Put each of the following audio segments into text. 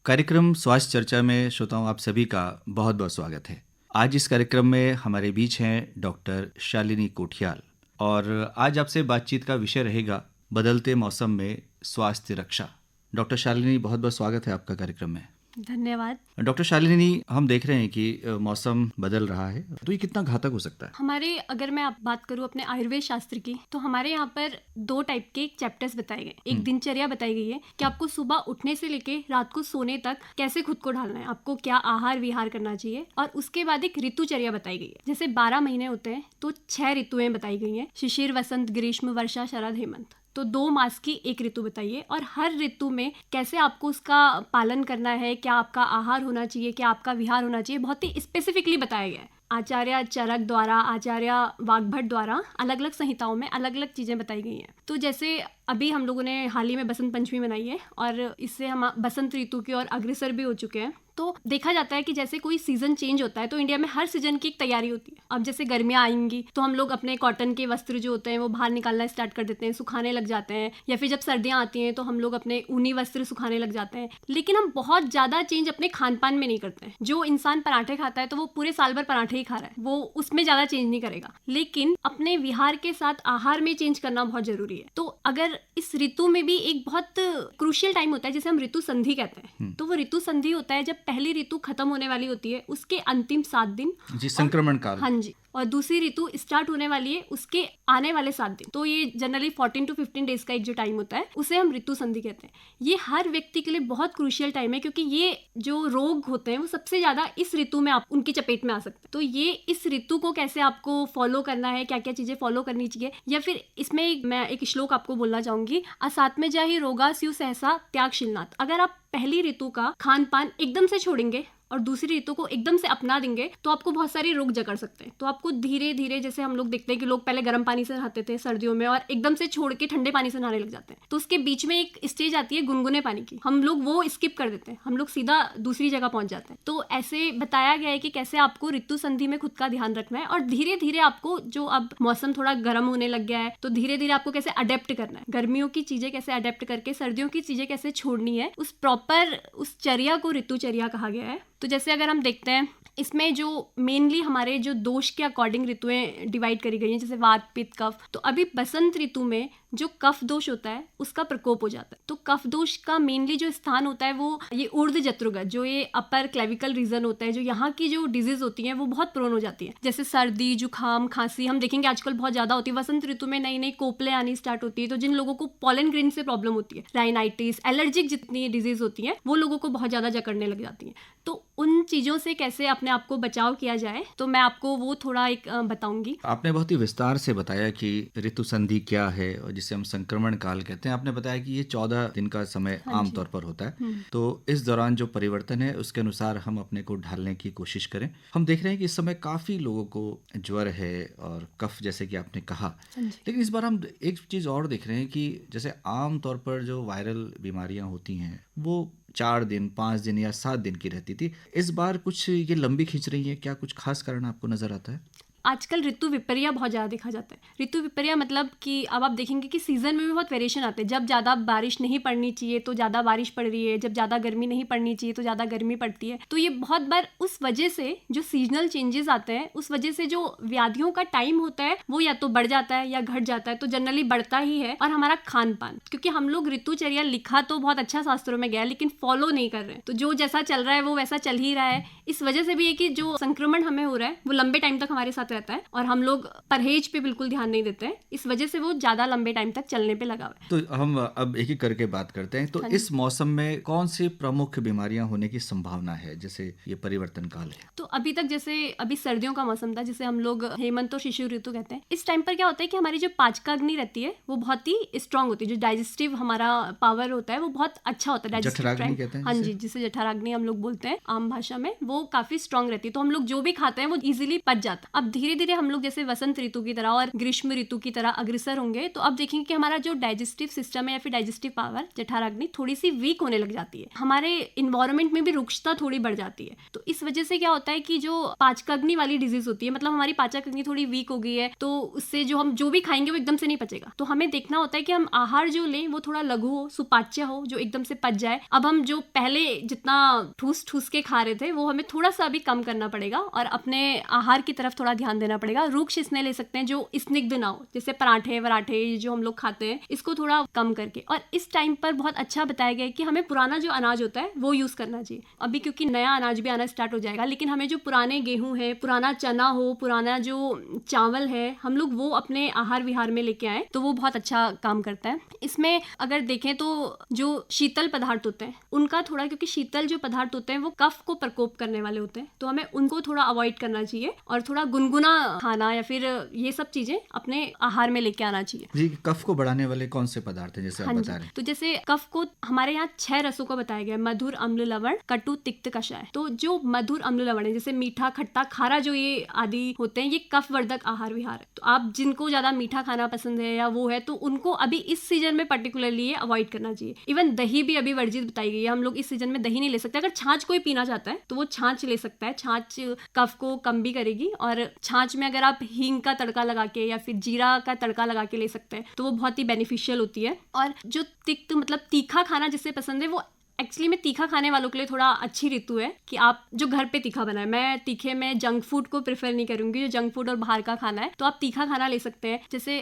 कार्यक्रम स्वास्थ्य चर्चा में श्रोताओं आप सभी का बहुत बहुत स्वागत है। आज इस कार्यक्रम में हमारे बीच हैं डॉक्टर शालिनी कोठियाल और आज आपसे बातचीत का विषय रहेगा बदलते मौसम में स्वास्थ्य रक्षा। डॉक्टर शालिनी, बहुत बहुत स्वागत है आपका कार्यक्रम में। धन्यवाद। डॉक्टर शालिनी, हम देख रहे हैं कि मौसम बदल रहा है, तो ये कितना घातक हो सकता है? हमारे अगर मैं बात करूँ अपने आयुर्वेद शास्त्र की, तो हमारे यहाँ पर 2 टाइप के चैप्टर्स बताए गए। एक दिनचर्या बताई गई है कि आपको सुबह उठने से लेके रात को सोने तक कैसे खुद को ढालना है, आपको क्या आहार विहार करना चाहिए। और उसके बाद एक ऋतुचर्या बताई गई है। जैसे 12 महीने होते हैं तो 6 ऋतुएं बताई गई हैं, शिशिर, वसंत, ग्रीष्म, वर्षा, शरद, हेमंत। तो 2 मास की एक ऋतु बताइए और हर ऋतु में कैसे आपको उसका पालन करना है, क्या आपका आहार होना चाहिए, क्या आपका विहार होना चाहिए, बहुत ही स्पेसिफिकली बताया गया है। आचार्य चरक द्वारा, आचार्य वाग्भट द्वारा अलग अलग संहिताओं में अलग अलग चीज़ें बताई गई हैं। तो जैसे अभी हम लोगों ने हाल ही में बसंत पंचमी मनाई है और इससे हम बसंत ऋतु की ओर अग्रसर भी हो चुके हैं। तो देखा जाता है कि जैसे कोई सीजन चेंज होता है तो इंडिया में हर सीजन की एक तैयारी होती है। अब जैसे गर्मियाँ आएंगी तो हम लोग अपने कॉटन के वस्त्र जो होते हैं वो बाहर निकालना स्टार्ट कर देते हैं, सुखाने लग जाते हैं। या फिर जब सर्दियाँ आती हैं तो हम लोग अपने ऊनी वस्त्र सुखाने लग जाते हैं। लेकिन हम बहुत ज़्यादा चेंज अपने खान पान में नहीं करते हैं। जो इंसान पराठे खाता है तो वो पूरे साल भर पराठे ही खा रहा है, वो उसमें ज़्यादा चेंज नहीं करेगा। लेकिन अपने विहार के साथ आहार में चेंज करना बहुत जरूरी है। तो अगर इस ऋतु में भी एक बहुत क्रूशियल टाइम होता है जिसे हम ऋतु संधि कहते हैं, तो वो ऋतु संधि होता है जब पहली ऋतु खत्म होने वाली होती है उसके अंतिम 7 दिन जी, संक्रमण काल। हाँ जी, और दूसरी ऋतु स्टार्ट होने वाली है उसके आने वाले 7 दिन। तो ये जनरली 14 to 15 डेज का एक जो टाइम होता है उसे हम ऋतु संधि कहते हैं। ये हर व्यक्ति के लिए बहुत क्रूशियल टाइम है क्योंकि ये जो रोग होते हैं वो सबसे ज्यादा इस ऋतु में आप उनकी चपेट में आ सकते हैं। तो ये इस ऋतु को कैसे आपको फॉलो करना है, क्या क्या चीजें फॉलो करनी चाहिए, या फिर इसमें मैं एक श्लोक आपको बोलना चाहूंगी, असात्मजा ही रोगा स्यु सहसा त्यागशीलनाथ। अगर आप पहली ऋतु का खान पान एकदम से छोड़ेंगे और दूसरी ऋतु को एकदम से अपना देंगे तो आपको बहुत सारे रोग जकड़ सकते हैं। तो आपको धीरे धीरे, जैसे हम लोग देखते हैं कि लोग पहले गर्म पानी से नहाते थे सर्दियों में और एकदम से छोड़ के ठंडे पानी से नहाने लग जाते हैं, तो उसके बीच में एक स्टेज आती है गुनगुने पानी की, हम लोग वो स्किप कर देते हैं, हम लोग सीधा दूसरी जगह पहुंच जाते हैं। तो ऐसे बताया गया है कि कैसे आपको ऋतु संधि में खुद का ध्यान रखना है और धीरे धीरे आपको, जो अब मौसम थोड़ा गर्म होने लग गया है तो धीरे धीरे आपको कैसे अडेप्ट करना है, गर्मियों की चीजें कैसे अडेप्ट करके सर्दियों की चीजें कैसे छोड़नी है, उस प्रॉपर उस चर्या को ऋतुचर्या कहा गया है। तो जैसे अगर हम देखते हैं इसमें जो मेनली हमारे जो दोष के अकॉर्डिंग ऋतुएं डिवाइड करी गई हैं, जैसे वात, पित्त, कफ। तो अभी बसंत ऋतु में जो कफ दोष होता है उसका प्रकोप हो जाता है। तो कफ दोष का मेनली जो स्थान होता है वो ये ऊर्ध्व जत्रुगत, जो ये अपर क्लेविकल रीजन होता है, जो यहाँ की जो डिजीज होती है वो बहुत प्रोन हो जाती है। जैसे सर्दी, जुकाम, खांसी हम देखेंगे आजकल बहुत ज्यादा होती है। वसंत ऋतु में नई नई कोपले आनी स्टार्ट होती है। तो जिन लोगों को पॉलन ग्रेन से प्रॉब्लम होती है, राइनाइटिस, एलर्जिक जितनी डिजीज होती है वो लोगों को बहुत ज्यादा जकड़ने लग जाती है। तो उन चीजों से कैसे अपने आप को बचाव किया जाए, तो मैं आपको वो थोड़ा एक बताऊंगी। आपने बहुत ही विस्तार से बताया कि ऋतु संधि क्या है और जिसे हम संक्रमण काल कहते हैं। आपने बताया कि ये 14 दिन का समय आमतौर पर होता है। तो इस दौरान जो परिवर्तन है उसके अनुसार हम अपने को ढालने की कोशिश करें। हम देख रहे हैं कि इस समय काफी लोगों को ज्वर है और कफ, जैसे कि आपने कहा। लेकिन इस बार हम एक चीज और देख रहे हैं कि जैसे आमतौर पर जो वायरल बीमारियां होती हैं वो 4 दिन, 5 दिन या 7 दिन की रहती थी। इस बार कुछ ये लंबी खींच रही है, क्या कुछ खास कारण आपको नजर आता है? आजकल ऋतु विपर्य बहुत ज़्यादा देखा जाता है। ऋतु विपर्य मतलब कि अब आप देखेंगे कि सीजन में भी बहुत वेरिएशन आते हैं। जब ज़्यादा बारिश नहीं पड़नी चाहिए तो ज़्यादा बारिश पड़ रही है, जब ज़्यादा गर्मी नहीं पड़नी चाहिए तो ज़्यादा गर्मी पड़ती है। तो ये बहुत बार उस वजह से जो सीजनल चेंजेस आते हैं उस वजह से जो व्याधियों का टाइम होता है वो या तो बढ़ जाता है या घट जाता है। तो जनरली बढ़ता ही है। और हमारा खान पान, क्योंकि हम लोग ऋतुचर्या लिखा तो बहुत अच्छा शास्त्रों में गया लेकिन फॉलो नहीं कर रहे हैं। तो जो जैसा चल रहा है वो वैसा चल ही रहा है। इस वजह से भी है कि जो संक्रमण हमें हो रहा है वो लंबे टाइम तक हमारे साथ रहता है और हम लोग परहेज पे बिल्कुल ध्यान नहीं देते हैं। इस वजह से वो ज्यादा लंबे टाइम तक चलने पे लगा हुआ है। तो हम अब एक एक करके बात करते हैं। तो इस मौसम में कौन सी प्रमुख बीमारियां होने की संभावना है, जैसे ये परिवर्तन काल है? तो अभी तक जैसे अभी सर्दियों का मौसम था जिसे हम लोग हेमंत और शिशिर ऋतु कहते हैं। इस टाइम पर क्या होता है कि हमारी जो पाचका अग्नि रहती है वो बहुत ही स्ट्रांग होती है। जो डाइजेस्टिव हमारा पावर होता है वो बहुत अच्छा होता है। जठराग्नि कहते हैं। हाँ जी, जिसे जठराग्नि हम लोग बोलते हैं आम भाषा में, वो काफी स्ट्रांग रहती है। तो हम लोग जो भी खाते हैं वो इजिली पच जाता है। अब धीरे धीरे हम लोग जैसे वसंत ऋतु की तरह और ग्रीष्म ऋतु की तरह अग्रसर होंगे तो अब देखेंगे कि हमारा जो डाइजेस्टिव सिस्टम है या फिर डाइजेस्टिव पावर जठराग्नि थोड़ी सी वीक होने लग जाती है, हमारे इन्वायरमेंट में भी रुक्षता थोड़ी बढ़ जाती है। तो इस वजह से क्या होता है कि जो पाचकाग्नि वाली डिजीज होती है, मतलब हमारी पाचक अग्नि थोड़ी वीक हो गई है, तो उससे जो हम जो भी खाएंगे वो एकदम से नहीं पचेगा। तो हमें देखना होता है कि हम आहार जो लें वो थोड़ा लघु हो, सुपाच्य हो, जो एकदम से पच जाए। अब हम जो पहले जितना ठूस ठूस के खा रहे थे वो हमें थोड़ा सा अभी कम करना पड़ेगा और अपने आहार की तरफ थोड़ा ध्यान देना पड़ेगा। रुक्ष इसने ले सकते हैं जो स्निग्ध ना हो, जैसे पराठे वराठे जो हम लोग खाते हैं, इसको थोड़ा कम करके। और इस टाइम पर बहुत अच्छा बताया गया है कि हमें पुराना जो अनाज होता है वो यूज करना चाहिए। अभी क्योंकि नया अनाज भी आना स्टार्ट हो जाएगा, लेकिन हमें जो पुराने गेहूं है, पुराना चना हो, पुराना जो चावल है, हम लोग वो अपने आहार विहार में लेके आए तो वो बहुत अच्छा काम करता है। इसमें अगर देखें तो जो शीतल पदार्थ होते हैं उनका थोड़ा, क्योंकि शीतल जो पदार्थ होते हैं वो कफ को प्रकोप करने वाले होते हैं, तो हमें उनको थोड़ा अवॉइड करना चाहिए और थोड़ा गुनगुना खाना या फिर ये सब चीजें अपने आहार में लेके आना चाहिए। जी, कफ को बढ़ाने वाले कौन से पदार्थ हैं जैसे आप बता रहे हैं? तो जैसे कफ को हमारे यहाँ 6 रसों को बताया गया है, मधुर, अम्ल, लवण, कटु, तिक्त, कषाय। तो जो मधुर, अम्ल, लवण है, जैसे मीठा, खट्टा, खारा, जो ये आदि होते हैं, ये कफ वर्धक आहार विहार है। तो आप जिनको ज्यादा मीठा खाना पसंद है या वो है तो उनको अभी इस सीजन में पर्टिकुलरली ये अवॉइड करना चाहिए। इवन दही भी अभी वर्जित बताई गई है, हम लोग इस सीजन में दही नहीं ले सकते। अगर छाछ कोई पीना चाहता है तो वो छाछ ले सकता है, छाछ कफ को कम भी करेगी। और छाछ में अगर आप हींग का तड़का लगा के या फिर जीरा का तड़का लगा के ले सकते हैं तो वो बहुत ही बेनिफिशियल होती है। और जो तिक्त मतलब तीखा खाना जिसे पसंद है, वो एक्चुअली में तीखा खाने वालों के लिए थोड़ा अच्छी ऋतु है कि आप जो घर पे तीखा बनाए। मैं तीखे में जंक फूड को प्रेफर नहीं करूंगी, जो जंक फूड और बाहर का खाना है, तो आप तीखा खाना ले सकते हैं। जैसे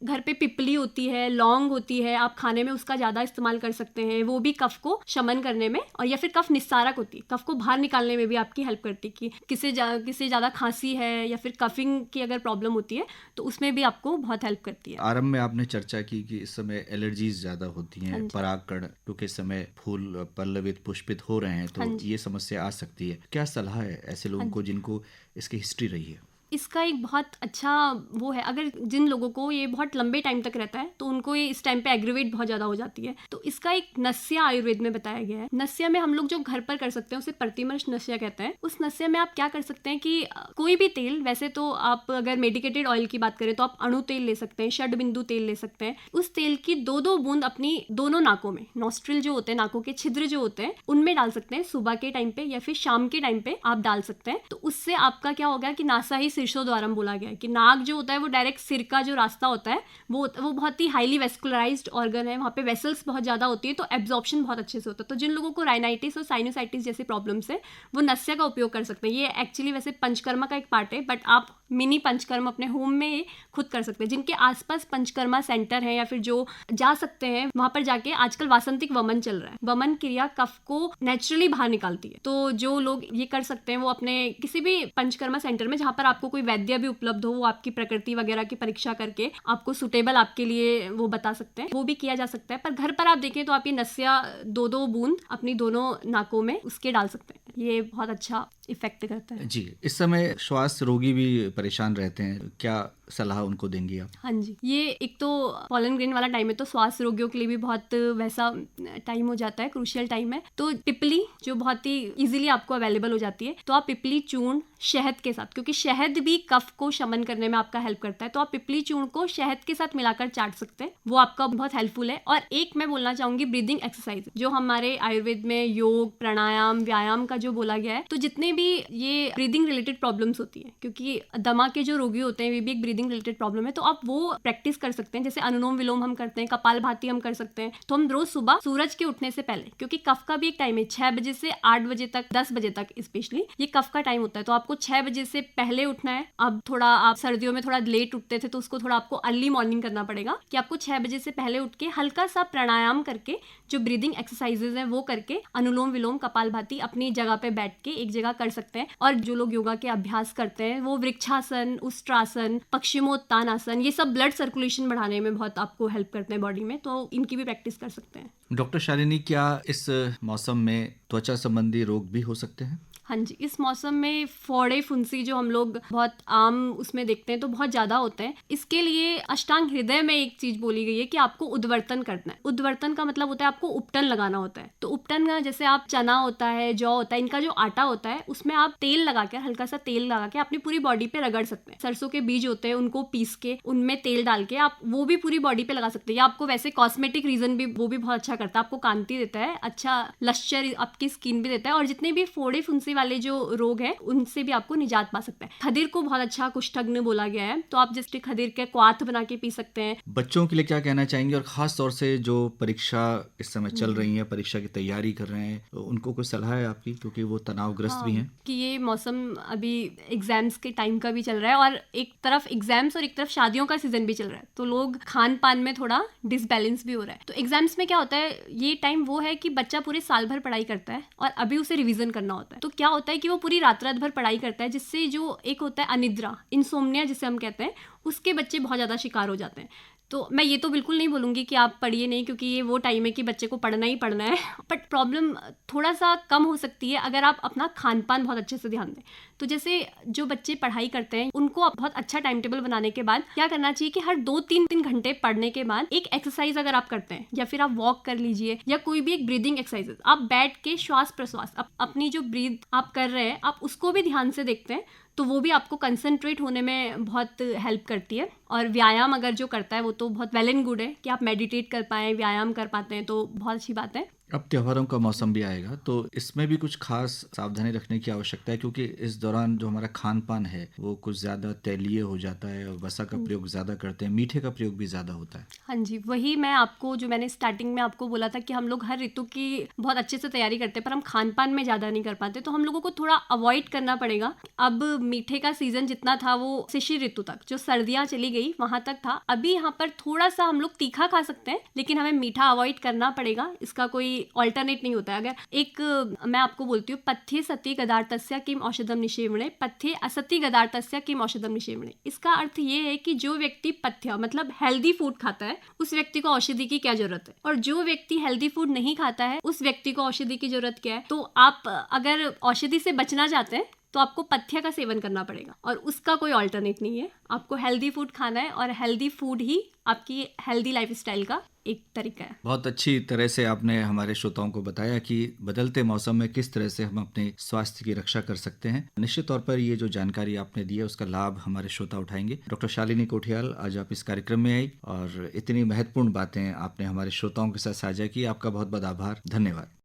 घर पे पिपली होती है, लौंग होती है, आप खाने में उसका ज्यादा इस्तेमाल कर सकते हैं, वो भी कफ को शमन करने में। और या फिर कफ निस्सारक होती है, कफ को बाहर निकालने में भी आपकी हेल्प करती है कि किसे ज्यादा खांसी है या फिर कफिंग की अगर प्रॉब्लम होती है तो उसमें भी आपको बहुत हेल्प करती है। आरंभ में आपने चर्चा की कि इस समय एलर्जीज ज्यादा होती हैं, परागकण क्योंकि इस समय फूल पल्लवित पुष्पित हो रहे हैं तो ये समस्या आ सकती है। क्या सलाह है ऐसे लोगों को जिनको इसकी हिस्ट्री रही है? इसका एक बहुत अच्छा वो है, अगर जिन लोगों को ये बहुत लंबे टाइम तक रहता है तो उनको ये इस टाइम पे एग्रीवेट बहुत ज़्यादा हो जाती है। तो इसका एक नस्या आयुर्वेद में बताया गया है। नस्या में हम लोग जो घर पर कर सकते हैं उसे प्रतिमर्श नस्या कहते हैं। उस नस्या में आप क्या कर सकते हैं कि कोई भी तेल, वैसे तो आप अगर मेडिकेटेड ऑयल की बात करें तो आप अणु तेल ले सकते हैं, षड बिंदु तेल ले सकते हैं। उस तेल की 2-2 बूंद अपनी दोनों नाकों में, नॉस्ट्रिल जो होते हैं, नाकों के छिद्र जो होते हैं, उनमें डाल सकते हैं। सुबह के टाइम पे या फिर शाम के टाइम पे आप डाल सकते हैं। तो उससे आपका क्या होगा कि नासा ही शीर्षोद्वारम बोला गया है कि नाक जो होता है वो डायरेक्ट सिर का जो रास्ता होता है वो बहुत ही हाईली वेस्कुलराइज्ड ऑर्गन है, वहाँ पे वेसल्स बहुत ज़्यादा होती है, तो एब्जॉर्प्शन बहुत अच्छे से होता है। तो जिन लोगों को राइनाइटिस और साइनोसाइटिस जैसे प्रॉब्लम्स है वो नस्या का उपयोग कर सकते हैं। ये एक्चुअली वैसे पंचकर्मा का एक पार्ट है, बट आप मिनी पंचकर्मा अपने होम में खुद कर सकते हैं। जिनके आसपास पंचकर्मा सेंटर है या फिर जो जा सकते हैं वहाँ पर जाके, आजकल वासंतिक वमन चल रहा है, वमन क्रिया कफ को नेचुरली बाहर निकालती है। तो जो लोग ये कर सकते हैं वो अपने किसी भी पंचकर्मा सेंटर में, जहाँ पर आपको कोई वैद्य भी उपलब्ध हो, वो आपकी प्रकृति वगैरह की परीक्षा करके आपको सुटेबल आपके लिए वो बता सकते हैं, वो भी किया जा सकता है। पर घर पर आप देखें तो आप ये नस्या 2-2 बूंद अपनी दोनों नाकों में उसके डाल सकते हैं, ये बहुत अच्छा इफेक्ट करता है। जी, इस समय श्वास रोगी भी परेशान रहते हैं, क्या सलाह उनको देंगी आप? हाँ जी, ये एक तो पॉलन ग्रेन वाला टाइम है तो श्वास रोगियों के लिए भी बहुत वैसा टाइम हो जाता है, क्रूशियल टाइम है। तो पिपली जो बहुत ही इजीली आपको अवेलेबल हो जाती है, तो आप पिपली चूर्ण शहद के साथ, क्योंकि शहद भी कफ को शमन करने में आपका हेल्प करता है, तो आप पिपली चूर्ण को शहद के साथ मिलाकर चाट सकते हैं, वो आपका बहुत हेल्पफुल है। और एक मैं बोलना चाहूंगी ब्रीदिंग एक्सरसाइज, जो हमारे आयुर्वेद में योग, प्राणायाम, व्यायाम का जो बोला गया है, तो जितने भी ये ब्रीदिंग रिलेटेड प्रॉब्लम्स होती है, क्योंकि दमा के जो रोगी होते हैं वे भी एक ब्रीदिंग रिलेटेड प्रॉब्लम है, तो आप वो प्रैक्टिस कर सकते हैं। जैसे अनुलोम विलोम हम करते हैं, कपालभाति हम कर सकते हैं। तो हम रोज सुबह सूरज के उठने से पहले, क्योंकि कफ का भी एक टाइम है 6 बजे से 8 बजे तक, 10 बजे तक स्पेशली ये कफ का टाइम होता है, तो आपको 6 बजे से पहले उठना है। अब थोड़ा आप सर्दियों में थोड़ा लेट उठते थे तो उसको थोड़ा आपको अर्ली मॉर्निंग करना पड़ेगा कि आपको 6 बजे से पहले उठ के हल्का सा प्राणायाम करके, जो ब्रीदिंग एक्सरसाइजेज हैं वो करके, अनुलोम विलोम, कपालभाति अपनी जगह पे बैठ के एक जगह कर सकते हैं। और जो लोग योगा के अभ्यास करते हैं वो वृक्षासन, उष्ट्रासन, पश्चिमोत्तान आसन, ये सब ब्लड सर्कुलेशन बढ़ाने में बहुत आपको हेल्प करते हैं बॉडी में, तो इनकी भी प्रैक्टिस कर सकते हैं। डॉक्टर शालिनी, क्या इस मौसम में त्वचा संबंधी रोग भी हो सकते हैं? हाँ जी, इस मौसम में फोड़े फुंसी जो हम लोग बहुत आम उसमें देखते हैं तो बहुत ज़्यादा होते हैं। इसके लिए अष्टांग हृदय में एक चीज़ बोली गई है कि आपको उद्वर्तन करना है। उद्वर्तन का मतलब होता है आपको उपटन लगाना होता है। तो उपटन का जैसे आप चना होता है, जौ होता है, इनका जो आटा होता है उसमें आप तेल लगा के, हल्का सा तेल लगा के अपनी पूरी बॉडी पे रगड़ सकते हैं। सरसों के बीज होते हैं, उनको पीस के उनमें तेल डाल के आप वो भी पूरी बॉडी पे लगा सकते हैं। या आपको वैसे कॉस्मेटिक रीजन भी वो भी बहुत अच्छा करता है, आपको कांति देता है, अच्छा लश्चर आपकी स्किन भी देता है, और जितने भी फोड़े फुंसी वाले जो रोग है उनसे भी आपको निजात पा सकता है। खदीर को बहुत अच्छा कुष्ठग्न बोला गया है, तो आप जैसे खदीर के क्वाथ बना के पी सकते हैं। बच्चों के लिए क्या कहना चाहेंगे, और खास तौर से जो परीक्षा इस समय चल रही है, परीक्षा की तैयारी कर रहे हैं, तो उनको कोई सलाह है आपकी, क्योंकि वो तनावग्रस्त भी हैं? कि ये मौसम अभी एग्जाम्स के टाइम का भी चल रहा है, और एक तरफ एग्जाम्स और एक तरफ शादियों का सीजन भी चल रहा है, तो लोग खान पान में थोड़ा डिसबैलेंस भी हो रहा है। तो एग्जाम्स में क्या होता है, ये टाइम वो है कि बच्चा पूरे साल भर पढ़ाई करता है और अभी उसे रिवीजन करना होता है। तो क्या होता है कि वो पूरी रात रात भर पढ़ाई करता है, जिससे जो एक होता है अनिद्रा, इंसोम्निया जिसे हम कहते हैं, उसके बच्चे बहुत ज़्यादा शिकार हो जाते हैं। तो मैं ये तो बिल्कुल नहीं बोलूँगी कि आप पढ़िए नहीं, क्योंकि ये वो टाइम है कि बच्चे को पढ़ना ही पढ़ना है, बट प्रॉब्लम थोड़ा सा कम हो सकती है अगर आप अपना खान पान बहुत अच्छे से ध्यान दें। तो जैसे जो बच्चे पढ़ाई करते हैं उनको आप बहुत अच्छा टाइम टेबल बनाने के बाद क्या करना चाहिए कि हर 2-3 घंटे पढ़ने के बाद एक एक्सरसाइज अगर आप करते हैं, या फिर आप वॉक कर लीजिए, या कोई भी एक ब्रीदिंग एक्सरसाइज, आप बैठ के श्वास प्रश्वास अपनी जो ब्रीद आप कर रहे हैं आप उसको भी ध्यान से देखते हैं, तो वो भी आपको कंसंट्रेट होने में बहुत हेल्प करती है। और व्यायाम अगर जो करता है वो तो बहुत वेल एंड गुड है कि आप मेडिटेट कर पाएँ, व्यायाम कर पाते हैं, तो बहुत अच्छी बात है। अब त्योहारों का मौसम भी आएगा, तो इसमें भी कुछ खास सावधानी रखने की आवश्यकता है, क्योंकि इस दौरान जो हमारा खान पान है वो कुछ ज़्यादा तैलीय हो जाता है, और वसा का प्रयोग ज़्यादा करते हैं, मीठे का प्रयोग भी ज़्यादा होता है। हाँ जी, वही मैं आपको, जो मैंने स्टार्टिंग में आपको बोला था कि हम लोग हर ऋतु की बहुत अच्छे से तैयारी करते हैं, पर हम खान पान में ज़्यादा नहीं कर पाते, तो हम लोगों को थोड़ा अवॉइड करना पड़ेगा। अब मीठे का सीजन जितना था वो शिशिर ऋतु तक, जो सर्दियाँ चली गई वहाँ तक था। अभी यहाँ पर थोड़ा सा हम लोग तीखा खा सकते हैं, लेकिन हमें मीठा अवॉइड करना पड़ेगा, इसका कोई ऑल्टरनेट नहीं होता है। अगर एक मैं आपको बोलती हूँ, पथ्ये सति गदार्थस्य किम औषधम निषेवणे, पथ्ये असति गदार्थस्य किम औषधम निषेवणे। इसका अर्थ ये है कि जो व्यक्ति पथ्य मतलब हेल्दी फूड खाता है उस व्यक्ति को औषधि की क्या जरूरत है, और जो व्यक्ति हेल्दी फूड नहीं खाता है उस व्यक्ति को औषधि की जरूरत क्या है। तो आप अगर औषधि से बचना चाहते हैं तो आपको पथ्य का सेवन करना पड़ेगा, और उसका कोई ऑल्टरनेट नहीं है। आपको हेल्दी फूड खाना है, और हेल्दी फूड ही आपकी हेल्दी लाइफस्टाइल का एक तरीका है। बहुत अच्छी तरह से आपने हमारे श्रोताओं को बताया कि बदलते मौसम में किस तरह से हम अपने स्वास्थ्य की रक्षा कर सकते हैं। निश्चित तौर पर ये जो जानकारी आपने दी है उसका लाभ हमारे श्रोता उठाएंगे। डॉक्टर शालिनी कोठियाल, आज आप इस कार्यक्रम में आई और इतनी महत्वपूर्ण बातें आपने हमारे श्रोताओं के साथ साझा की, आपका बहुत बहुत आभार, धन्यवाद।